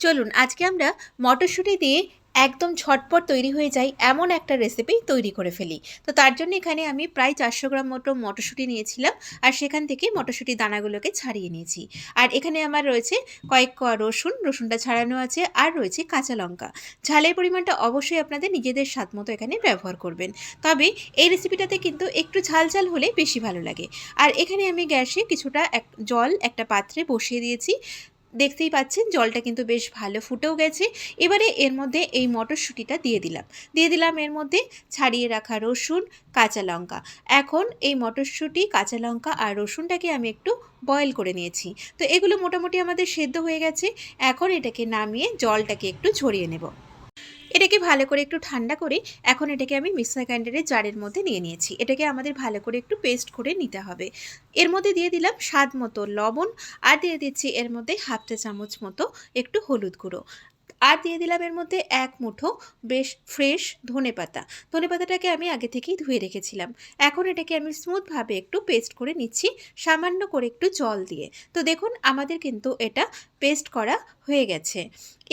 চলুন আজকে আমরা মটরশুঁটি দিয়ে একদম ঝটপট তৈরি হয়ে যায় এমন একটা রেসিপি তৈরি করে ফেলি। তো তার জন্য এখানে আমি প্রায় 400 গ্রাম মতো মটরশুঁটি নিয়েছিলাম, আর সেখান থেকে মটরশুঁটির দানাগুলোকে ছাড়িয়ে নিয়েছি। আর এখানে আমার রয়েছে কয়েক কোয়া রসুনটা ছাড়ানো আছে, আর রয়েছে কাঁচা লঙ্কা। ঝালের পরিমাণটা অবশ্যই আপনাদের নিজেদের স্বাদ মতো এখানে ব্যবহার করবেন। তবে এই রেসিপিটাতে কিন্তু একটু ঝাল ঝাল হলে বেশি ভালো লাগে। আর এখানে আমি গ্যাসে কিছুটা জল একটা পাত্রে বসিয়ে দিয়েছি। দেখতেই পাচ্ছেন জলটা কিন্তু বেশ ভালো ফুটেও গেছে। এবারে এর মধ্যে এই মটরশুঁটিটা দিয়ে দিলাম এর মধ্যে ছাড়িয়ে রাখা রসুন, কাঁচা লঙ্কা। এখন এই মটরশুঁটি, কাঁচা লঙ্কা আর রসুনটাকে আমি একটু বয়েল করে নিয়েছি। তো এগুলো মোটামুটি আমাদের সেদ্ধ হয়ে গেছে। এখন এটাকে নামিয়ে জলটাকে একটু ঝরিয়ে নেব। এটাকে ভালো করে একটু ঠান্ডা করে এখন এটাকে আমি মিক্সার গ্রাইন্ডারের জারের মধ্যে নিয়ে নিয়েছি। এটাকে আমাদের ভালো করে একটু পেস্ট করে নিতে হবে। এর মধ্যে দিয়ে দিলাম স্বাদ মতো লবণ, আর দিয়ে দিচ্ছি এর মধ্যে হাফ চা চামচ মতো একটু হলুদ গুঁড়ো, আর দিয়ে দিলাম এর মধ্যে এক মুঠো বেশ ফ্রেশ ধনেপাতা। ধনেপাতাটাকে আমি আগে থেকেই ধুয়ে রেখেছিলাম। এখন এটাকে আমি স্মুথভাবে একটু পেস্ট করে নিচ্ছি, সামান্য করে একটু জল দিয়ে। তো দেখুন আমাদের কিন্তু এটা পেস্ট করা হয়ে গেছে।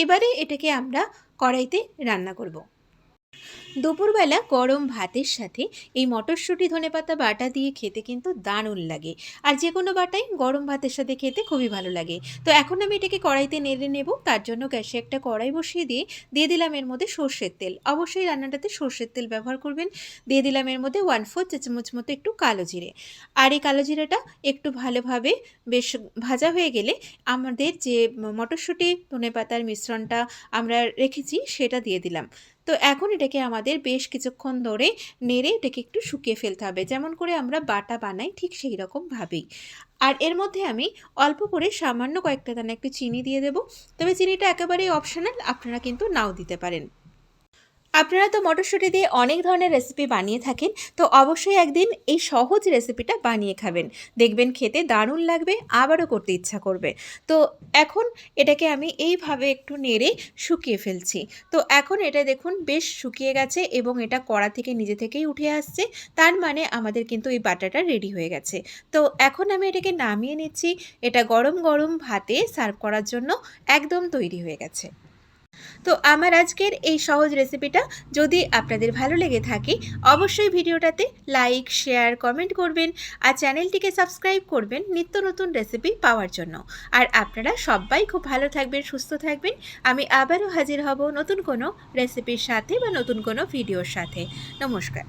এবারে এটাকে আমরা কড়াইতে রান্না করব। দুপুরবেলা গরম ভাতের সাথে এই মটরশুঁটি ধনেপাতা বাটা দিয়ে খেতে কিন্তু দারুণ লাগে। আর যে কোনো বাটাই গরম ভাতের সাথে খেতে খুবই ভালো লাগে। তো এখন আমি এটাকে কড়াইতে নেড়ে নেব। তার জন্য গ্যাসে একটা কড়াই বসিয়ে দিয়ে দিলাম এর মধ্যে সর্ষের তেল। অবশ্যই রান্নাটাতে সর্ষের তেল ব্যবহার করবেন। দিয়ে দিলাম এর মধ্যে 1/4 চা চামচ মতো একটু কালো জিরে। আর এই কালো জিরেটা একটু ভালোভাবে বেশ ভাজা হয়ে গেলে আমাদের যে মটরশুঁটি ধনেপাতার মিশ্রণটা আমরা রেখেছি সেটা দিয়ে দিলাম। তো এখন এটাকে আমাদের বেশ কিছুক্ষণ ধরে নেড়ে এটাকে একটু শুকিয়ে ফেলতে হবে, যেমন করে আমরা বাটা বানাই ঠিক সেই রকমভাবেই। আর এর মধ্যে আমি অল্প করে সামান্য কয়েকটা দানা একটু চিনি দিয়ে দেবো। তবে চিনিটা একেবারেই অপশনাল, আপনারা কিন্তু নাও দিতে পারেন। আপনারা তো মটরশুঁটি দিয়ে অনেক ধরনের রেসিপি বানিয়ে থাকেন, তো অবশ্যই একদিন এই সহজ রেসিপিটা বানিয়ে খাবেন। দেখবেন খেতে দারুণ লাগবে, আবারও করতে ইচ্ছা করবে। তো এখন এটাকে আমি এইভাবে একটু নেড়ে শুকিয়ে ফেলছি। তো এখন এটা দেখুন বেশ শুকিয়ে গেছে এবং এটা কড়া থেকে নিজে থেকেই উঠে আসছে। তার মানে আমাদের কিন্তু এই বাটাটা রেডি হয়ে গেছে। তো এখন আমি এটাকে নামিয়ে নিচ্ছি। এটা গরম গরম ভাতে সার্ভ করার জন্য একদম তৈরি হয়ে গেছে। তো আমার আজকের এই সহজ রেসিপিটা যদি আপনাদের ভালো লেগে থাকে, অবশ্যই ভিডিওটাতে লাইক, শেয়ার, কমেন্ট করবেন। আর চ্যানেলটিকে সাবস্ক্রাইব করবেন নিত্য নতুন রেসিপি পাওয়ার জন্য। আর আপনারা সবাই খুব ভালো থাকবেন, সুস্থ থাকবেন। আমি আবারও হাজির হব নতুন কোনো রেসিপির সাথে বা নতুন কোনো ভিডিওর সাথে। নমস্কার।